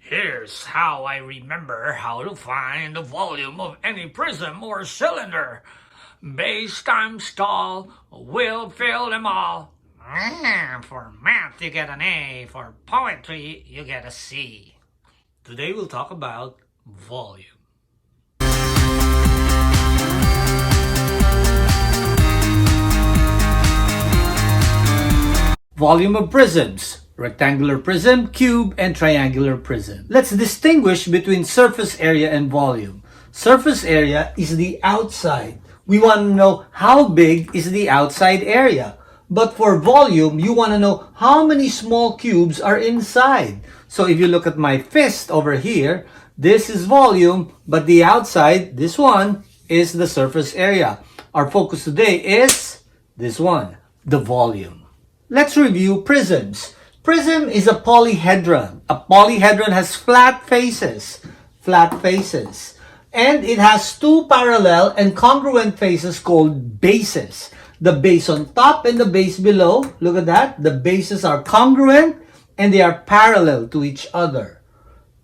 Here's how I remember how to find the volume of any prism or cylinder. Base times tall will fill them all. For math, you get an A. For poetry, you get a C. Today we'll talk about volume. Volume of prisms. Rectangular prism, cube, and triangular prism. Let's distinguish between surface area and volume. Surface area is the outside. We want to know how big is the outside area. But for volume, you want to know how many small cubes are inside. So if you look at my fist over here, this is volume, but the outside, this one, is the surface area. Our focus today is this one, the volume. Let's review prisms. Prism is a polyhedron. A polyhedron has flat faces. And it has two parallel and congruent faces called bases. The base on top and the base below. Look at that. The bases are congruent and they are parallel to each other.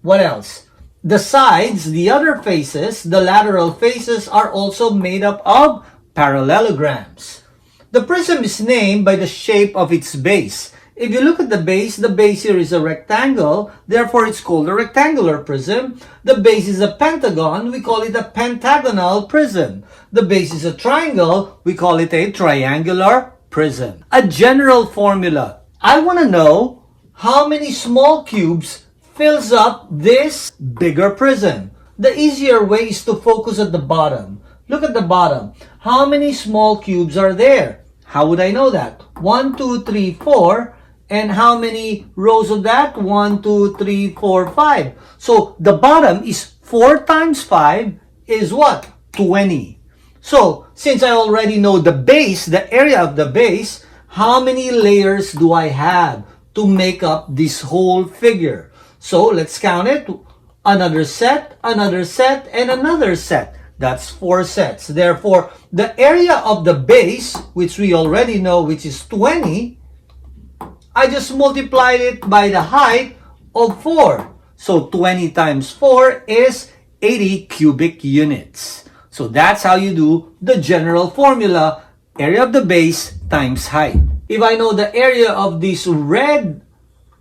What else? The sides, the other faces, the lateral faces are also made up of parallelograms. The prism is named by the shape of its base. If you look at the base here is a rectangle, therefore it's called a rectangular prism. The base is a pentagon, we call it a pentagonal prism. The base is a triangle, we call it a triangular prism. A general formula. I want to know how many small cubes fills up this bigger prism. The easier way is to focus at the bottom. Look at the bottom. How many small cubes are there? How would I know that? 1, 2, 3, 4. And how many rows of that? 1, 2, 3, 4, 5. So the bottom is 4 times 5 is what? 20. So since I already know the base, the area of the base, how many layers do I have to make up this whole figure? So let's count it. Another set, and another set. That's 4 sets. Therefore, the area of the base, which we already know, which is 20, I just multiplied it by the height of 4. So 20 times 4 is 80 cubic units. So that's how you do the general formula, area of the base times height. If I know the area of this red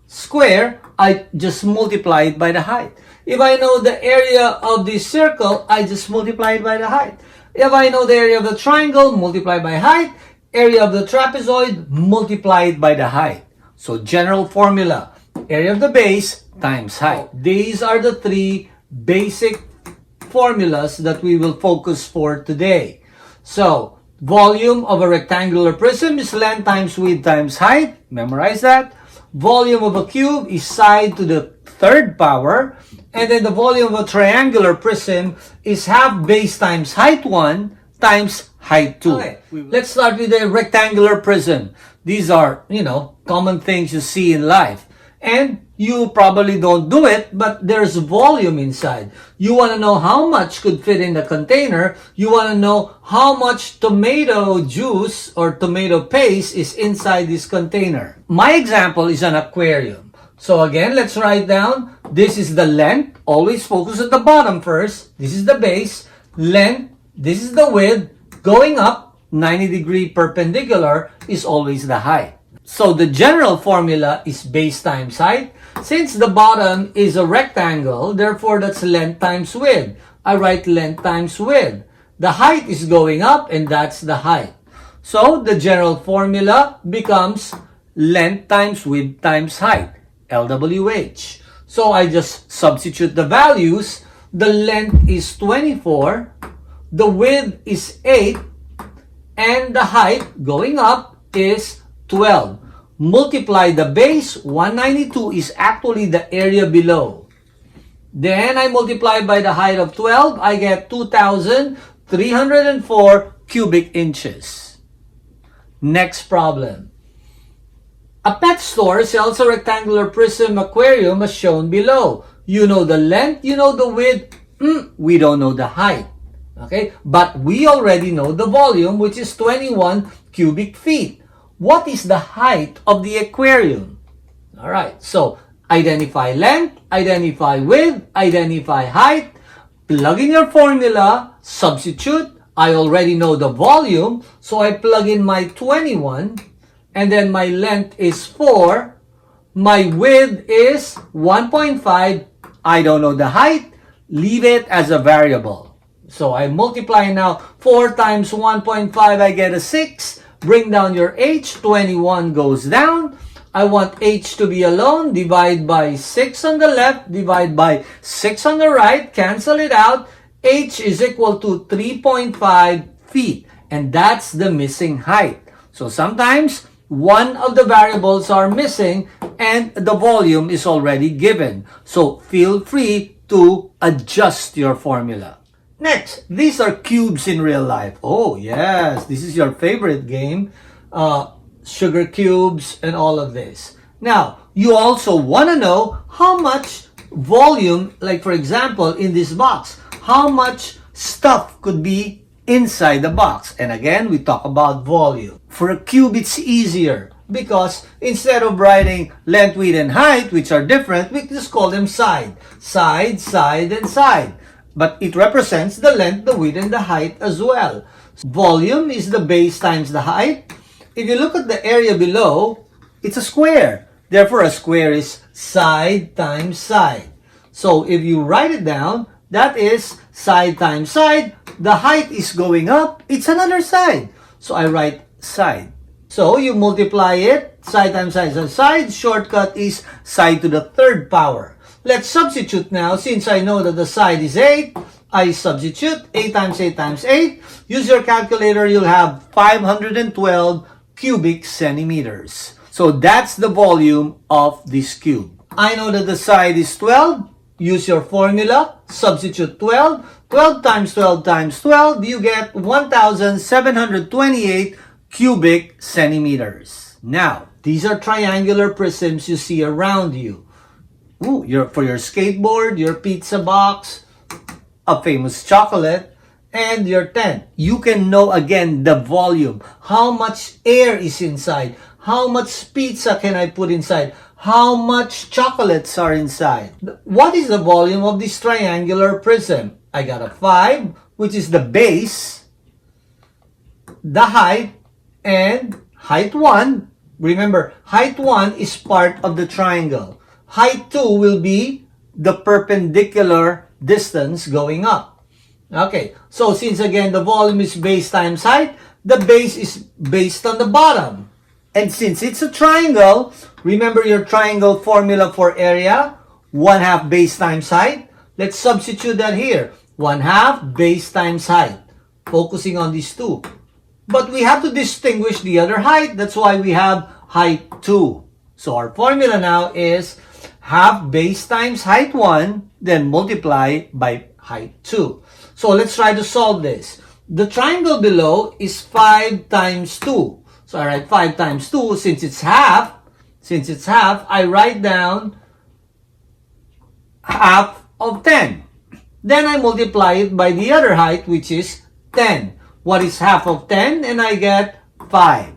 square, I just multiply it by the height. If I know the area of this circle, I just multiply it by the height. If I know the area of the triangle, multiply by height. Area of the trapezoid, multiply it by the height. So general formula, area of the base times height. These are the 3 basic formulas that we will focus for today. So volume of a rectangular prism is length times width times height. Memorize that. Volume of a cube is side to the 3rd power. And then the volume of a triangular prism is half base times height 1 times height 2. Okay. Let's start with a rectangular prism. These are, common things you see in life. And you probably don't do it, but there's volume inside. You want to know how much could fit in the container. You want to know how much tomato juice or tomato paste is inside this container. My example is an aquarium. So again, let's write down. This is the length. Always focus at the bottom first. This is the base. Length. This is the width. Going up 90-degree perpendicular is always the height. So the general formula is base times height. Since the bottom is a rectangle, therefore that's length times width. I write length times width. The height is going up and that's the height. So the general formula becomes length times width times height, LWH. So I just substitute the values. The length is 24, the width is 8, and the height going up is 12. Multiply the base, 192 is actually the area below. Then I multiply by the height of 12, I get 2,304 cubic inches. Next problem. A pet store sells a rectangular prism aquarium as shown below. You know the length, you know the width, we don't know the height. Okay, but we already know the volume, which is 21 cubic feet. What is the height of the aquarium? All right, so Identify length, identify width, identify height, plug in your formula, substitute. I already know the volume, so I plug in my 21, and then my length is 4, my width is 1.5, I don't know the height, leave it as a variable. So I multiply now, 4 times 1.5, I get a 6, bring down your h, 21 goes down. I want h to be alone, divide by 6 on the left, divide by 6 on the right, cancel it out. H is equal to 3.5 feet, and that's the missing height. So sometimes one of the variables are missing and the volume is already given. So feel free to adjust your formula. Next, these are cubes in real life. Oh yes, this is your favorite game. Sugar cubes and all of this. Now, you also want to know how much volume, like for example, in this box, how much stuff could be inside the box. And again, we talk about volume. For a cube, it's easier because instead of writing length, width, and height, which are different, we just call them side. Side, side, and side. But it represents the length, the width, and the height as well. Volume is the base times the height. If you look at the area below, it's a square. Therefore, a square is side times side. So if you write it down, that is side times side. The height is going up. It's another side. So I write side. So you multiply it. Side times side times side. Shortcut is side to the third power. Let's substitute now. Since I know that the side is 8, I substitute 8 times 8 times 8. Use your calculator. You'll have 512 cubic centimeters. So that's the volume of this cube. I know that the side is 12. Use your formula. Substitute 12. 12 times 12 times 12. You get 1,728 cubic centimeters. Now, these are triangular prisms you see around you. Ooh, for your skateboard, your pizza box, a famous chocolate, and your tent. You can know again the volume. How much air is inside? How much pizza can I put inside? How much chocolates are inside? What is the volume of this triangular prism? I got a 5, which is the base, the height, and height 1. Remember, height 1 is part of the triangle. Height 2 will be the perpendicular distance going up. Okay, so since again the volume is base times height, the base is based on the bottom. And since it's a triangle, remember your triangle formula for area, 1/2 base times height. Let's substitute that here. 1/2 base times height. Focusing on these two. But we have to distinguish the other height. That's why we have height 2. So our formula now is 1/2 base times height 1, then multiply by height 2. So let's try to solve this. The triangle below is 5 times 2. So I write 5 times 2. Since it's half, I write down half of 10. Then I multiply it by the other height, which is 10. What is half of 10? And I get 5.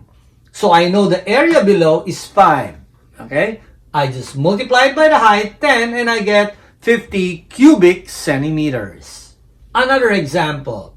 So I know the area below is 5. Okay? I just multiply it by the height, 10, and I get 50 cubic centimeters. Another example.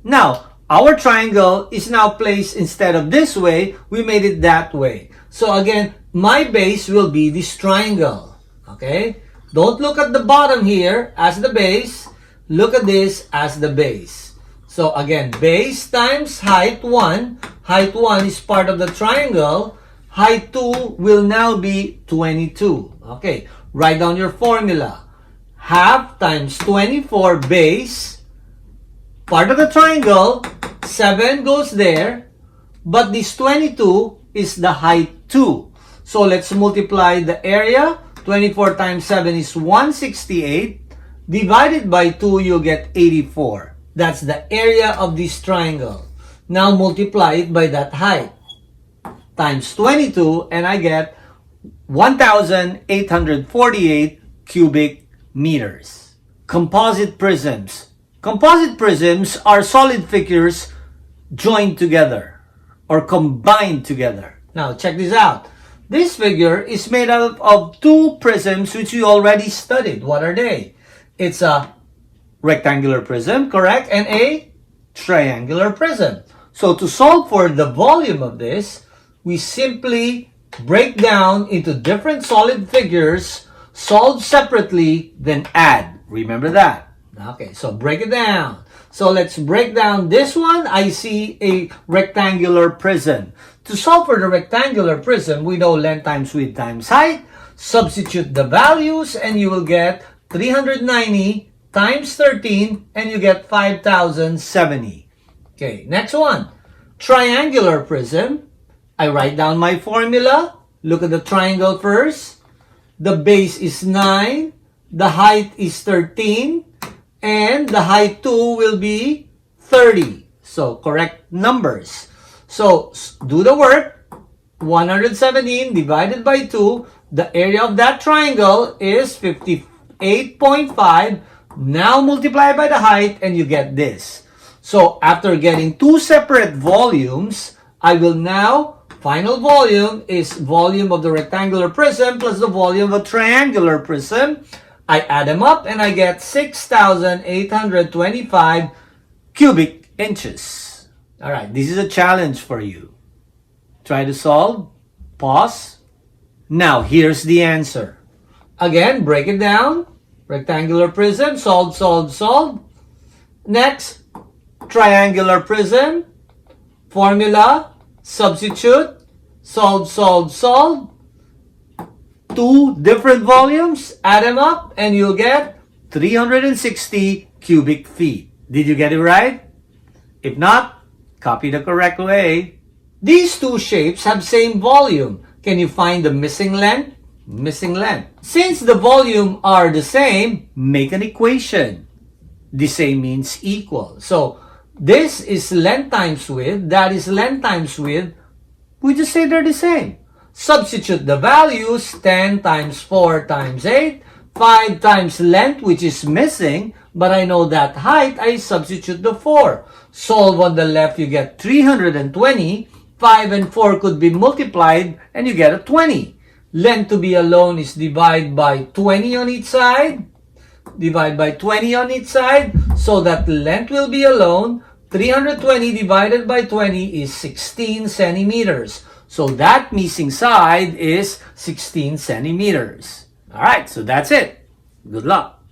Now, our triangle is now placed instead of this way, we made it that way. So again, my base will be this triangle. Okay? Don't look at the bottom here as the base. Look at this as the base. So again, base times height 1. Height 1 is part of the triangle. Height 2 will now be 22. Okay, write down your formula. Half times 24 base, part of the triangle, 7 goes there, but this 22 is the height 2. So let's multiply the area. 24 times 7 is 168. Divided by 2, you get 84. That's the area of this triangle. Now multiply it by that height. Times 22, and I get 1,848 cubic meters. Composite prisms. Composite prisms are solid figures joined together or combined together. Now check this out. This figure is made up of two prisms which we already studied. What are they? It's a rectangular prism, correct? And a triangular prism. So to solve for the volume of this, we simply break down into different solid figures, solve separately, then add. Remember that. Okay, so break it down. So let's break down this one. I see a rectangular prism. To solve for the rectangular prism, we know length times width times height. Substitute the values and you will get 390 times 13 and you get 5,070. Okay, next one. Triangular prism. I write down my formula. Look at the triangle first. The base is 9. The height is 13. And the height too will be 30. So correct numbers. So do the work. 117 divided by 2. The area of that triangle is 58.5. Now multiply by the height and you get this. So after getting two separate volumes, I will now, final volume is volume of the rectangular prism plus the volume of a triangular prism. I add them up and I get 6,825 cubic inches. All right, this is a challenge for you. Try to solve. Pause. Now, here's the answer. Again, break it down. Rectangular prism, solve, solve, solve. Next, triangular prism. Formula, substitute, solve, solve, solve. Two different volumes, add them up, and you'll get 360 cubic feet. Did you get it right? If not, copy the correct way. These two shapes have same volume. Can you find the missing length? Missing length. Since the volume are the same, make an equation. The same means equal. So, this is length times width, that is length times width. We just say they're the same. Substitute the values, 10 times 4 times 8, 5 times length, which is missing, but I know that height, I substitute the 4. Solve on the left, you get 320. 5 and 4 could be multiplied, and you get a 20. Length to be alone is divide by 20 on each side. Divide by 20 on each side, so that length will be alone. 320 divided by 20 is 16 centimeters. So that missing side is 16 centimeters. All right, so that's it. Good luck.